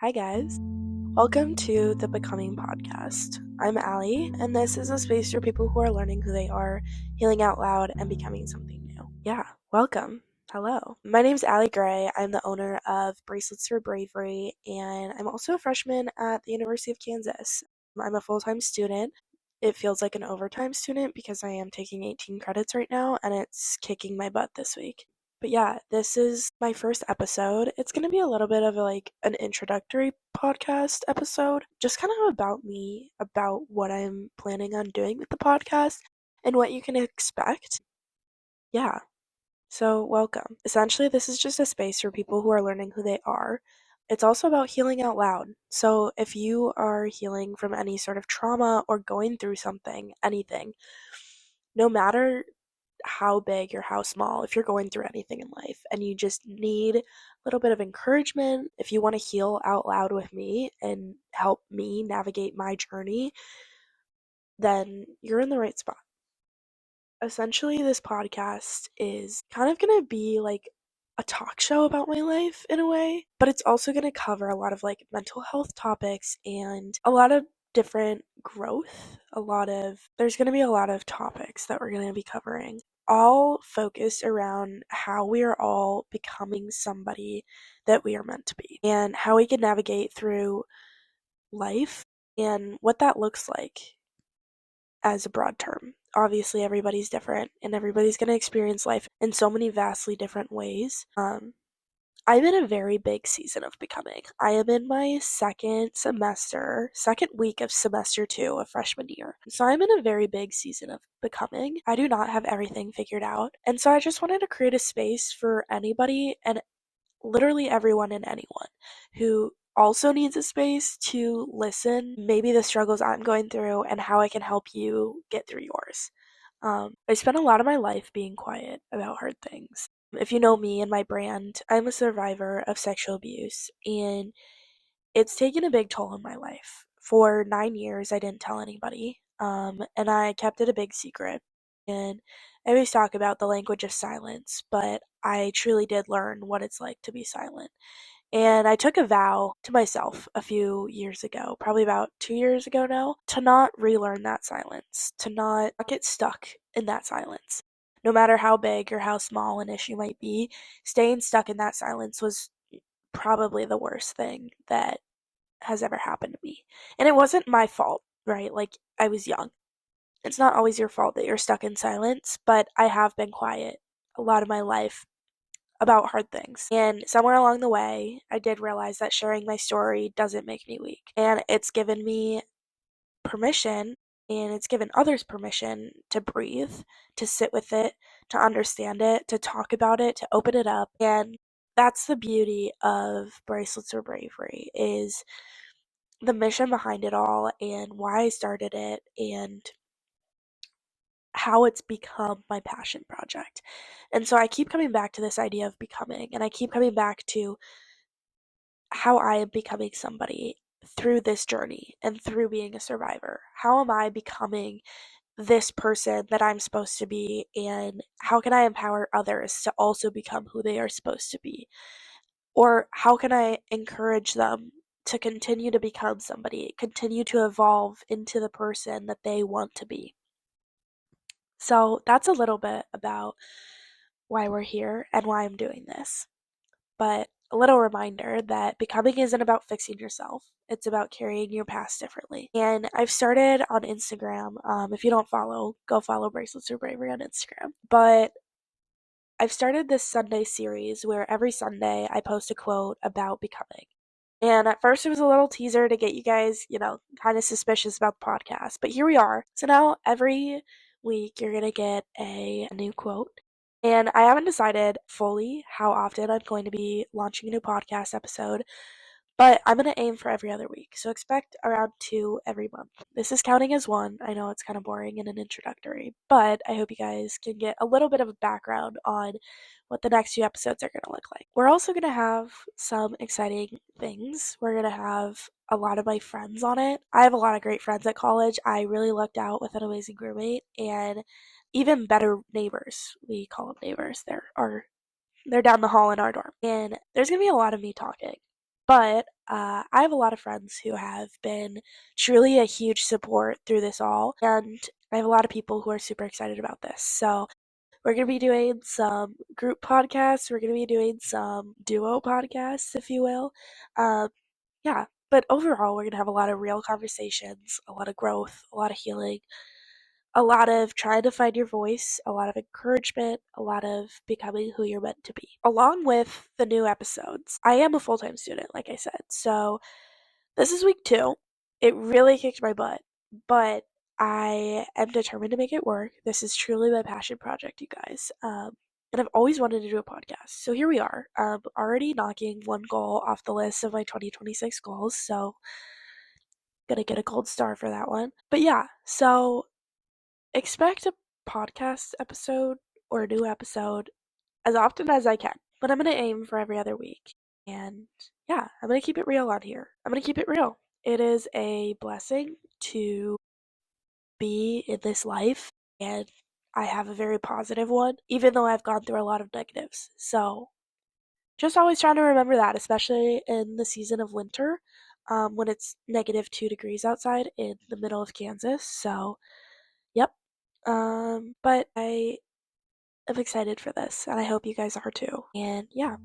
Hi, guys. Welcome to the Becoming Podcast. I'm Allie, and this is a space for people who are learning who they are, healing out loud, and becoming something new. Yeah, welcome. Hello. My name's Allie Gray. I'm the owner of Bracelets for Bravery, and I'm also a freshman at the University of Kansas. I'm a full-time student. It feels like an overtime student because I am taking 18 credits right now, and it's kicking my butt this week. But yeah, this is my first episode. It's going to be a little bit of an introductory podcast episode, just kind of about me, about what I'm planning on doing with the podcast, and what you can expect. Yeah, so welcome. Essentially, this is just a space for people who are learning who they are. It's also about healing out loud. So if you are healing from any sort of trauma or going through something, anything, no matter how big or how small, if you're going through anything in life and you just need a little bit of encouragement, if you want to heal out loud with me and help me navigate my journey, then you're in the right spot. Essentially, this podcast is kind of going to be like a talk show about my life in a way, but it's also going to cover a lot of like mental health topics and a lot of different growth. There's going to be a lot of topics that we're going to be covering, all focused around how we are all becoming somebody that we are meant to be and how we can navigate through life and what that looks like as a broad term. Obviously, everybody's different and everybody's going to experience life in so many vastly different ways. I'm in a very big season of becoming. I am in my second week of semester 2 of freshman year. So I'm in a very big season of becoming. I do not have everything figured out. And so I just wanted to create a space for anybody and literally everyone and anyone who also needs a space to listen, maybe the struggles I'm going through and how I can help you get through yours. I spent a lot of my life being quiet about hard things. If you know me and my brand, I'm a survivor of sexual abuse, and it's taken a big toll on my life. For 9 years, I didn't tell anybody, and I kept it a big secret. And I always talk about the language of silence, but I truly did learn what it's like to be silent. And I took a vow to myself a few years ago, probably about 2 years ago now, to not relearn that silence, to not get stuck in that silence. No matter how big or how small an issue might be, staying stuck in that silence was probably the worst thing that has ever happened to me. And it wasn't my fault, right? Like, I was young. It's not always your fault that you're stuck in silence, but I have been quiet a lot of my life about hard things. And somewhere along the way, I did realize that sharing my story doesn't make me weak. And it's given me permission, and it's given others permission to breathe, to sit with it, to understand it, to talk about it, to open it up. And that's the beauty of Bracelets for Bravery, is the mission behind it all and why I started it and how it's become my passion project. And so I keep coming back to this idea of becoming, and I keep coming back to how I am becoming somebody through this journey and through being a survivor. How am I becoming this person that I'm supposed to be, and how can I empower others to also become who they are supposed to be? Or how can I encourage them to continue to become somebody, continue to evolve into the person that they want to be? So that's a little bit about why we're here and why I'm doing this. But a little reminder that becoming isn't about fixing yourself. It's about carrying your past differently. And I've started on Instagram. If you don't follow, go follow Bracelets for Bravery on Instagram. But I've started this Sunday series where every Sunday I post a quote about becoming. And at first it was a little teaser to get you guys, kind of suspicious about the podcast. But here we are. So now every week you're going to get a new quote. And I haven't decided fully how often I'm going to be launching a new podcast episode, but I'm going to aim for every other week. So expect around 2 every month. This is counting as one. I know it's kind of boring and an introductory, but I hope you guys can get a little bit of a background on what the next few episodes are going to look like. We're also going to have some exciting things. We're going to have a lot of my friends on it. I have a lot of great friends at college. I really lucked out with an amazing roommate and even better neighbors. We call them neighbors. They're down the hall in our dorm. And there's going to be a lot of me talking. But I have a lot of friends who have been truly a huge support through this all, and I have a lot of people who are super excited about this. So we're going to be doing some group podcasts. We're going to be doing some duo podcasts, if you will. Um, yeah, but overall, we're going to have a lot of real conversations, a lot of growth, a lot of healing, a lot of trying to find your voice, a lot of encouragement, a lot of becoming who you're meant to be. Along with the new episodes, I am a full time student, like I said. So this is week 2. It really kicked my butt, but I am determined to make it work. This is truly my passion project, you guys. And I've always wanted to do a podcast. So here we are, already knocking one goal off the list of my 2026 goals. So, gonna get a gold star for that one. But yeah, so expect a podcast episode or a new episode as often as I can. But I'm gonna aim for every other week. And yeah, I'm gonna keep it real on here. I'm gonna keep it real. It is a blessing to be in this life, and I have a very positive one, even though I've gone through a lot of negatives. So just always trying to remember that, especially in the season of winter, when it's -2 degrees outside in the middle of Kansas. So, yep. But I am excited for this, and I hope you guys are too. And yeah,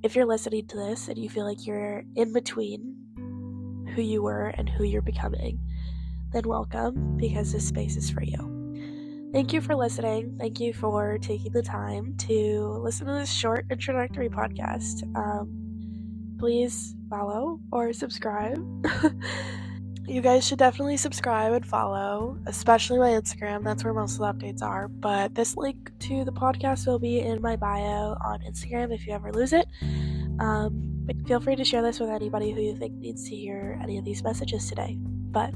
if you're listening to this and you feel like you're in between who you were and who you're becoming, then welcome, because this space is for you. Thank you for listening. Thank you for taking the time to listen to this short introductory podcast. Please follow or subscribe. You guys should definitely subscribe and follow, especially my Instagram. That's where most of the updates are. But this link to the podcast will be in my bio on Instagram if you ever lose it. But feel free to share this with anybody who you think needs to hear any of these messages today. But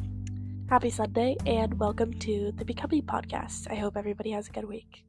happy Sunday and welcome to the Becoming Podcast. I hope everybody has a good week.